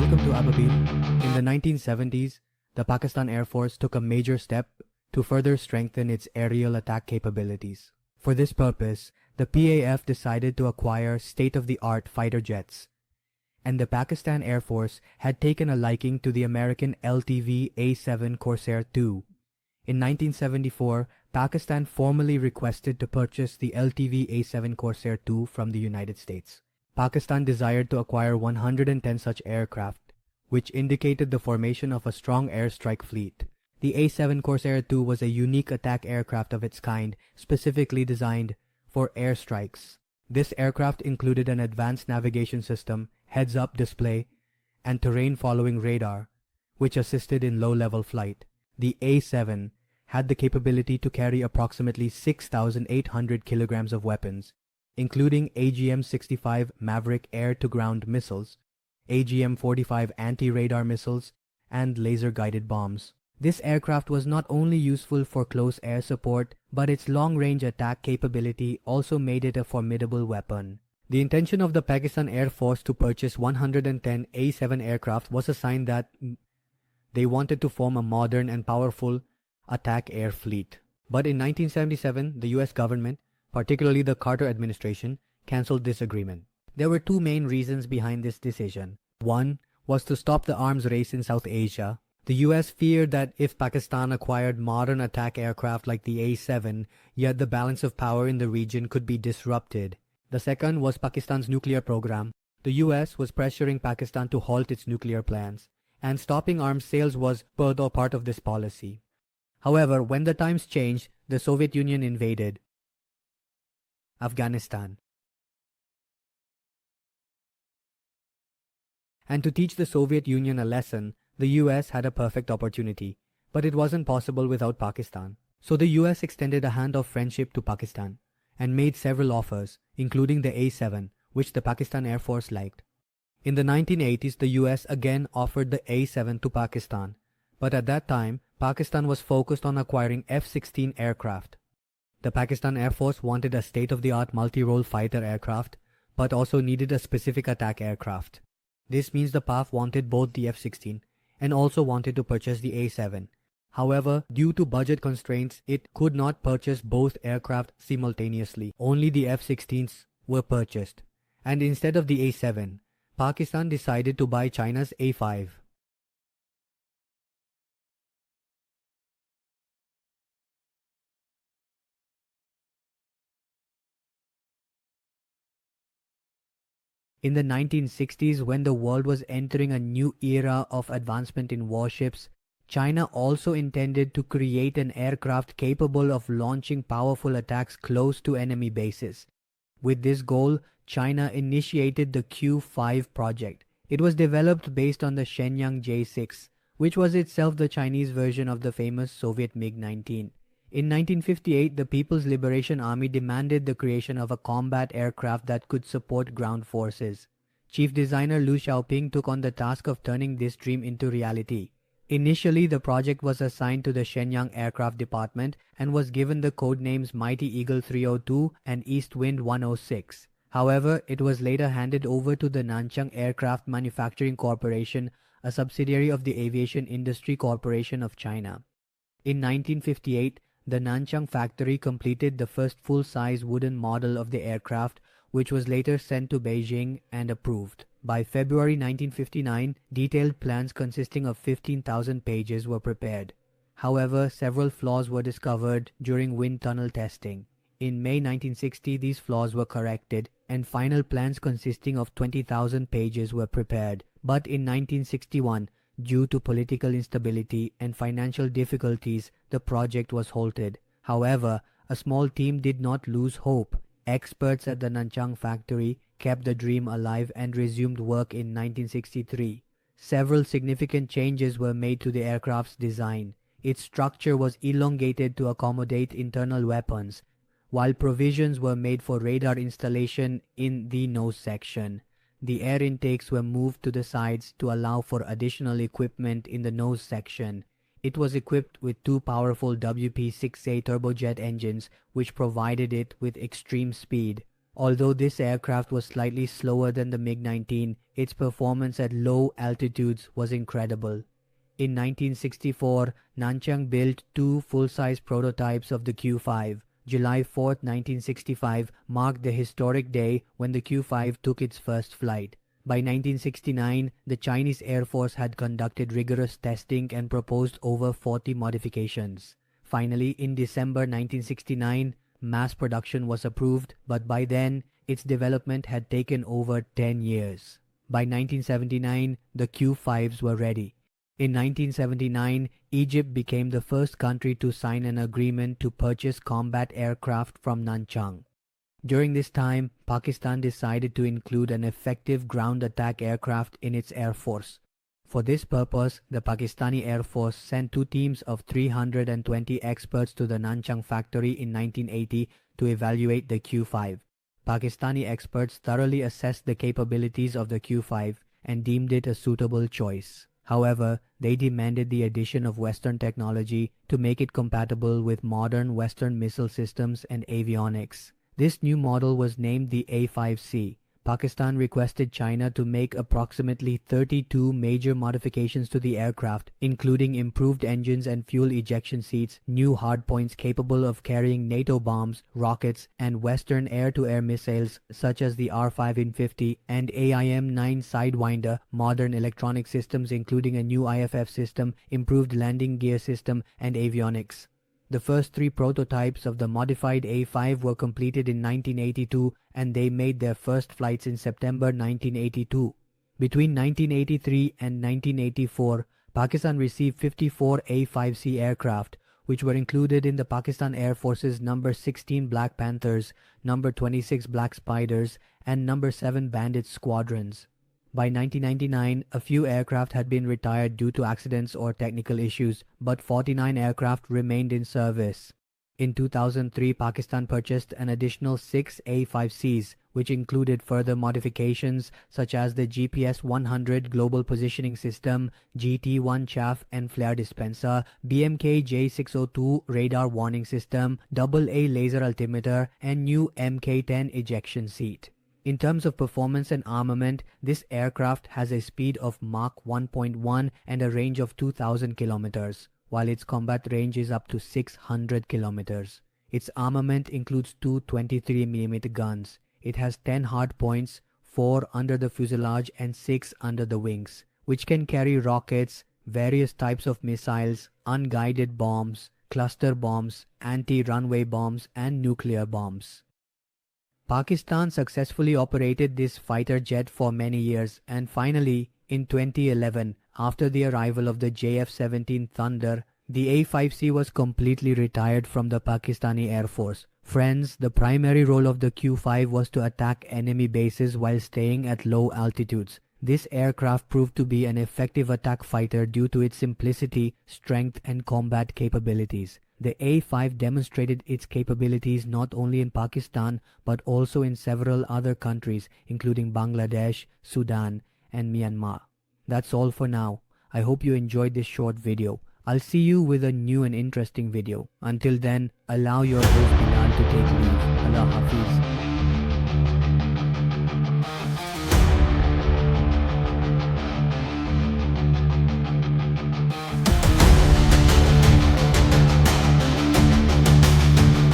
Welcome to Aviation. In the 1970s, the Pakistan Air Force took a major step to further strengthen its aerial attack capabilities. For this purpose, the PAF decided to acquire state-of-the-art fighter jets, and the Pakistan Air Force had taken a liking to the American LTV A-7 Corsair II. In 1974, Pakistan formally requested to purchase the LTV A-7 Corsair II from the United States. Pakistan desired to acquire 110 such aircraft, which indicated the formation of a strong airstrike fleet. The A-7 Corsair II was a unique attack aircraft of its kind, specifically designed for airstrikes. This aircraft included an advanced navigation system, heads-up display, and terrain-following radar, which assisted in low-level flight. The A-7 had the capability to carry approximately 6,800 kilograms of weapons, including AGM-65 Maverick air-to-ground missiles, AGM-45 anti-radar missiles, and laser-guided bombs. This aircraft was not only useful for close air support, but its long-range attack capability also made it a formidable weapon. The intention of the Pakistan Air Force to purchase 110 A-7 aircraft was a sign that they wanted to form a modern and powerful attack air fleet. But in 1977, the US government, particularly the Carter administration, cancelled this agreement. There were two main reasons behind this decision. One was to stop the arms race in South Asia. The US feared that if Pakistan acquired modern attack aircraft like the A-7, yet the balance of power in the region could be disrupted. The second was Pakistan's nuclear program. The US was pressuring Pakistan to halt its nuclear plans, and stopping arms sales was part of this policy. However, when the times changed, the Soviet Union invaded Afghanistan. And to teach the Soviet Union a lesson, the US had a perfect opportunity, but it wasn't possible without Pakistan. So the US extended a hand of friendship to Pakistan and made several offers, including the A-7, which the Pakistan Air Force liked. In the 1980s, the US again offered the A-7 to Pakistan, but at that time, Pakistan was focused on acquiring F-16 aircraft. The Pakistan Air Force wanted a state-of-the-art multi-role fighter aircraft, but also needed a specific attack aircraft. This means the PAF wanted both the F-16 and also wanted to purchase the A-7. However, due to budget constraints, it could not purchase both aircraft simultaneously. Only the F-16s were purchased. And instead of the A-7, Pakistan decided to buy China's A-5. In the 1960s, when the world was entering a new era of advancement in warships, China also intended to create an aircraft capable of launching powerful attacks close to enemy bases. With this goal, China initiated the Q-5 project. It was developed based on the Shenyang J-6, which was itself the Chinese version of the famous Soviet MiG-19. In 1958, the People's Liberation Army demanded the creation of a combat aircraft that could support ground forces. Chief designer Liu Xiaoping took on the task of turning this dream into reality. Initially, the project was assigned to the Shenyang Aircraft Department and was given the codenames Mighty Eagle 302 and East Wind 106. However, it was later handed over to the Nanchang Aircraft Manufacturing Corporation, a subsidiary of the Aviation Industry Corporation of China. In 1958, the Nanchang factory completed the first full-size wooden model of the aircraft, which was later sent to Beijing and approved. By February 1959, detailed plans consisting of 15,000 pages were prepared. However, several flaws were discovered during wind tunnel testing. In May 1960, these flaws were corrected, and final plans consisting of 20,000 pages were prepared. But in 1961, due to political instability and financial difficulties, the project was halted. However, a small team did not lose hope. Experts at the Nanchang factory kept the dream alive and resumed work in 1963. Several significant changes were made to the aircraft's design. Its structure was elongated to accommodate internal weapons, while provisions were made for radar installation in the nose section. The air intakes were moved to the sides to allow for additional equipment in the nose section. It was equipped with two powerful WP-6A turbojet engines which provided it with extreme speed. Although this aircraft was slightly slower than the MiG-19, its performance at low altitudes was incredible. In 1964, Nanchang built two full-size prototypes of the Q-5. July 4, 1965 marked the historic day when the Q-5 took its first flight. By 1969, the Chinese Air Force had conducted rigorous testing and proposed over 40 modifications. Finally, in December 1969, mass production was approved, but by then, its development had taken over 10 years. By 1979, the Q-5s were ready. In 1979, Egypt became the first country to sign an agreement to purchase combat aircraft from Nanchang. During this time, Pakistan decided to include an effective ground attack aircraft in its air force. For this purpose, the Pakistani Air Force sent two teams of 320 experts to the Nanchang factory in 1980 to evaluate the Q-5. Pakistani experts thoroughly assessed the capabilities of the Q-5 and deemed it a suitable choice. However, they demanded the addition of Western technology to make it compatible with modern Western missile systems and avionics. This new model was named the A-5C. Pakistan requested China to make approximately 32 major modifications to the aircraft, including improved engines and fuel ejection seats, new hardpoints capable of carrying NATO bombs, rockets, and Western air-to-air missiles such as the R-5 and AIM-9 Sidewinder, modern electronic systems including a new IFF system, improved landing gear system, and avionics. The first three prototypes of the modified A-5 were completed in 1982 and they made their first flights in September 1982. Between 1983 and 1984, Pakistan received 54 A-5C aircraft, which were included in the Pakistan Air Force's No. 16 Black Panthers, No. 26 Black Spiders, and No. 7 Bandit squadrons. By 1999, a few aircraft had been retired due to accidents or technical issues, but 49 aircraft remained in service. In 2003, Pakistan purchased an additional 6 A-5Cs, which included further modifications such as the GPS-100 Global Positioning System, GT-1 chaff and flare dispenser, BMK J602 radar warning system, AA laser altimeter, and new Mk-10 ejection seat. In terms of performance and armament, this aircraft has a speed of Mach 1.1 and a range of 2,000 kilometers, while its combat range is up to 600 kilometers. Its armament includes two 23mm guns. It has 10 hard points, 4 under the fuselage and 6 under the wings, which can carry rockets, various types of missiles, unguided bombs, cluster bombs, anti-runway bombs, and nuclear bombs. Pakistan successfully operated this fighter jet for many years, and finally, in 2011, after the arrival of the JF-17 Thunder, the A-5C was completely retired from the Pakistani Air Force. Friends, the primary role of the Q-5 was to attack enemy bases while staying at low altitudes. This aircraft proved to be an effective attack fighter due to its simplicity, strength, and combat capabilities. The A-5 demonstrated its capabilities not only in Pakistan but also in several other countries including Bangladesh, Sudan, and Myanmar. That's all for now. I hope you enjoyed this short video. I'll see you with a new and interesting video. Until then, allow your host Bilal to take leave. Allah Hafiz.